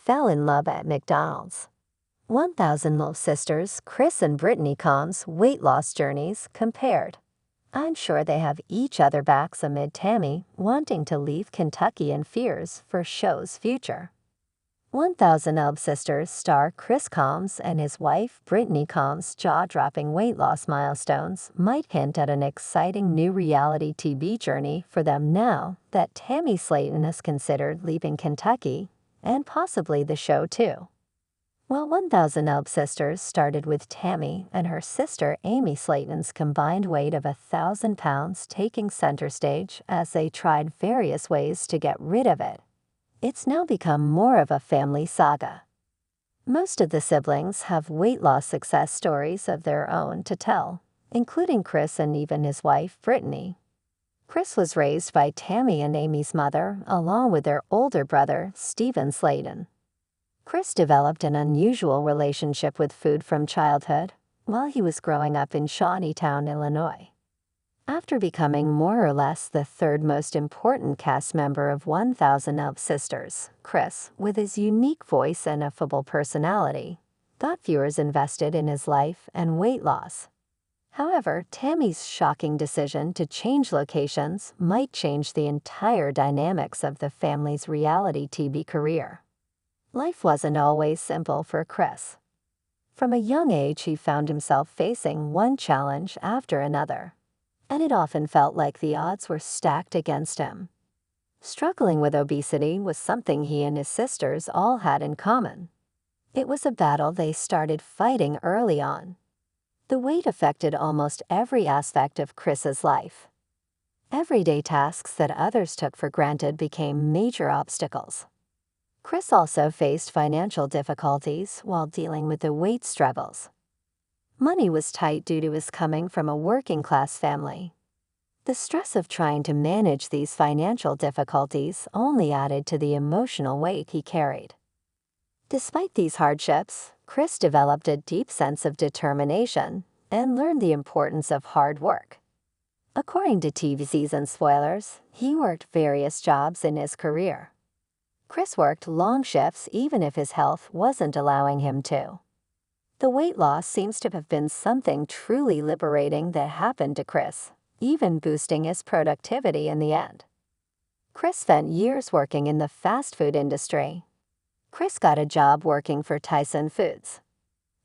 fell in love at McDonald's. 1000 Little Sisters, Chris and Brittany Combs' weight loss journeys compared. I'm sure they have each other backs amid Tammy wanting to leave Kentucky in fears for show's future. 1000 Little Sisters star Chris Combs and his wife Brittany Combs' jaw-dropping weight loss milestones might hint at an exciting new reality TV journey for them now that Tammy Slayton has considered leaving Kentucky, and possibly the show too. While 1000 Little Sisters started with Tammy and her sister Amy Slayton's combined weight of 1,000 pounds taking center stage as they tried various ways to get rid of it, it's now become more of a family saga. Most of the siblings have weight loss success stories of their own to tell, including Chris and even his wife Brittany. Chris was raised by Tammy and Amy's mother along with their older brother Stephen Slayton. Chris developed an unusual relationship with food from childhood while he was growing up in Shawneetown, Illinois. After becoming more or less the third most important cast member of 1000 Little Sisters, Chris, with his unique voice and affable personality, got viewers invested in his life and weight loss. However, Tammy's shocking decision to change locations might change the entire dynamics of the family's reality TV career. Life wasn't always simple for Chris. From a young age, he found himself facing one challenge after another, and it often felt like the odds were stacked against him. Struggling with obesity was something he and his sisters all had in common. It was a battle they started fighting early on. The weight affected almost every aspect of Chris's life. Everyday tasks that others took for granted became major obstacles. Chris also faced financial difficulties while dealing with the weight struggles. Money was tight due to his coming from a working-class family. The stress of trying to manage these financial difficulties only added to the emotional weight he carried. Despite these hardships, Chris developed a deep sense of determination and learned the importance of hard work. According to TV season spoilers, he worked various jobs in his career. Chris worked long shifts even if his health wasn't allowing him to. The weight loss seems to have been something truly liberating that happened to Chris, even boosting his productivity in the end. Chris spent years working in the fast food industry. Chris got a job working for Tyson Foods.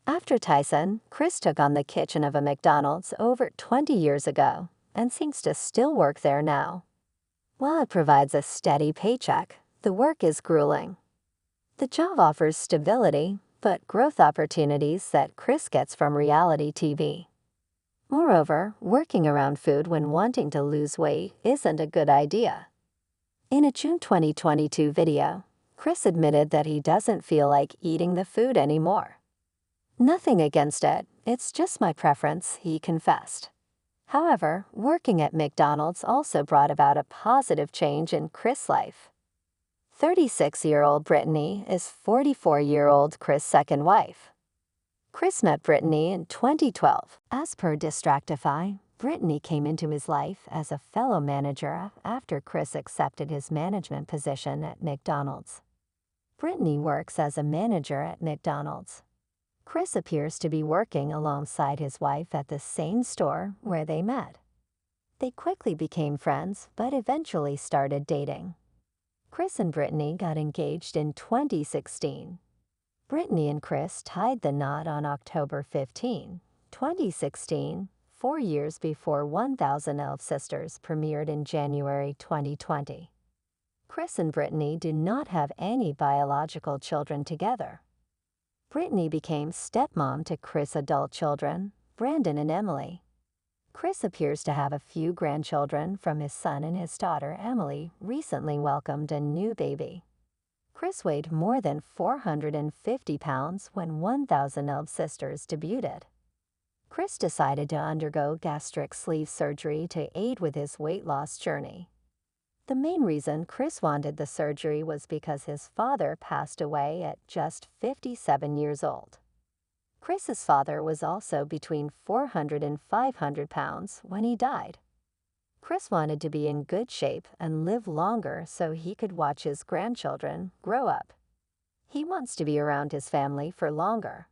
After Tyson, Chris took on the kitchen of a McDonald's over 20 years ago and seems to still work there now. While it provides a steady paycheck, the work is grueling. The job offers stability, but growth opportunities that Chris gets from reality TV. Moreover, working around food when wanting to lose weight isn't a good idea. In a June 2022 video, Chris admitted that he doesn't feel like eating the food anymore. Nothing against it, it's just my preference, he confessed. However, working at McDonald's also brought about a positive change in Chris' life. 36-year-old Brittany is 44-year-old Chris' second wife. Chris met Brittany in 2012. As per Distractify, Brittany came into his life as a fellow manager after Chris accepted his management position at McDonald's. Brittany works as a manager at McDonald's. Chris appears to be working alongside his wife at the same store where they met. They quickly became friends, but eventually started dating. Chris and Brittany got engaged in 2016. Brittany and Chris tied the knot on October 15, 2016, 4 years before 1000 Little Sisters premiered in January 2020. Chris and Brittany do not have any biological children together. Brittany became stepmom to Chris' adult children, Brandon and Emily. Chris appears to have a few grandchildren from his son, and his daughter, Emily, recently welcomed a new baby. Chris weighed more than 450 pounds when 1000 Little Sisters debuted. Chris decided to undergo gastric sleeve surgery to aid with his weight loss journey. The main reason Chris wanted the surgery was because his father passed away at just 57 years old. Chris's father was also between 400 and 500 pounds when he died. Chris wanted to be in good shape and live longer so he could watch his grandchildren grow up. He wants to be around his family for longer.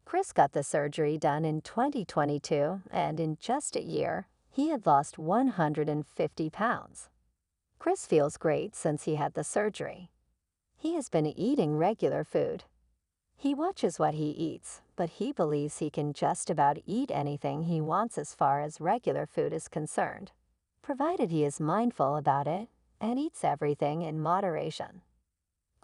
Chris got the surgery done in 2022, and in just a year, he had lost 150 pounds. Chris feels great since he had the surgery. He has been eating regular food. He watches what he eats, but he believes he can just about eat anything he wants as far as regular food is concerned, provided he is mindful about it and eats everything in moderation.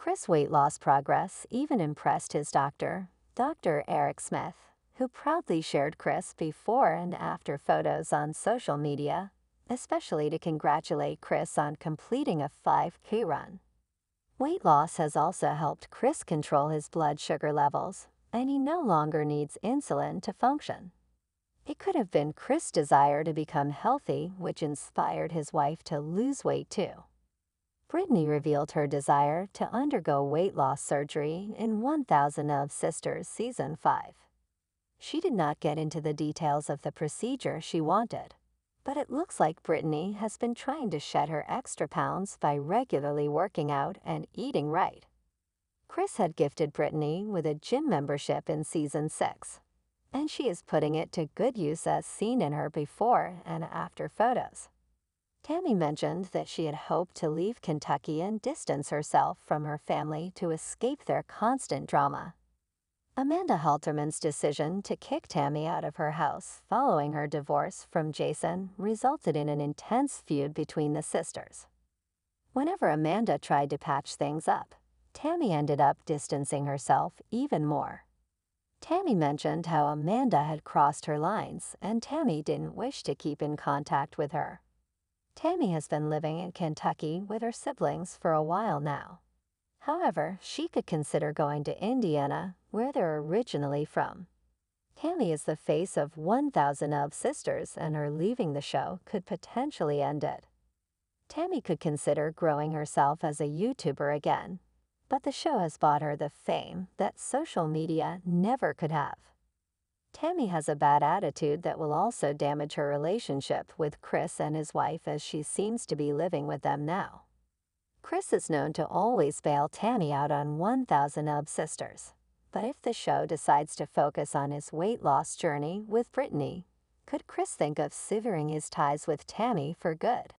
Chris' weight loss progress even impressed his doctor, Dr. Eric Smith, who proudly shared Chris before and after photos on social media, especially to congratulate Chris on completing a 5K run. Weight loss has also helped Chris control his blood sugar levels, and he no longer needs insulin to function. It could have been Chris' desire to become healthy which inspired his wife to lose weight too. Brittany revealed her desire to undergo weight loss surgery in 1000 of Sisters Season 5. She did not get into the details of the procedure she wanted, but it looks like Brittany has been trying to shed her extra pounds by regularly working out and eating right. Chris had gifted Brittany with a gym membership in Season 6, and she is putting it to good use as seen in her before and after photos. Tammy mentioned that she had hoped to leave Kentucky and distance herself from her family to escape their constant drama. Amanda Halterman's decision to kick Tammy out of her house following her divorce from Jason resulted in an intense feud between the sisters. Whenever Amanda tried to patch things up, Tammy ended up distancing herself even more. Tammy mentioned how Amanda had crossed her lines and Tammy didn't wish to keep in contact with her. Tammy has been living in Kentucky with her siblings for a while now. However, she could consider going to Indiana, where they're originally from. Tammy is the face of 1000 of Sisters, and her leaving the show could potentially end it. Tammy could consider growing herself as a YouTuber again, but the show has bought her the fame that social media never could have. Tammy has a bad attitude that will also damage her relationship with Chris and his wife, as she seems to be living with them now. Chris is known to always bail Tammy out on 1000 of Sisters, but if the show decides to focus on his weight loss journey with Brittany, could Chris think of severing his ties with Tammy for good?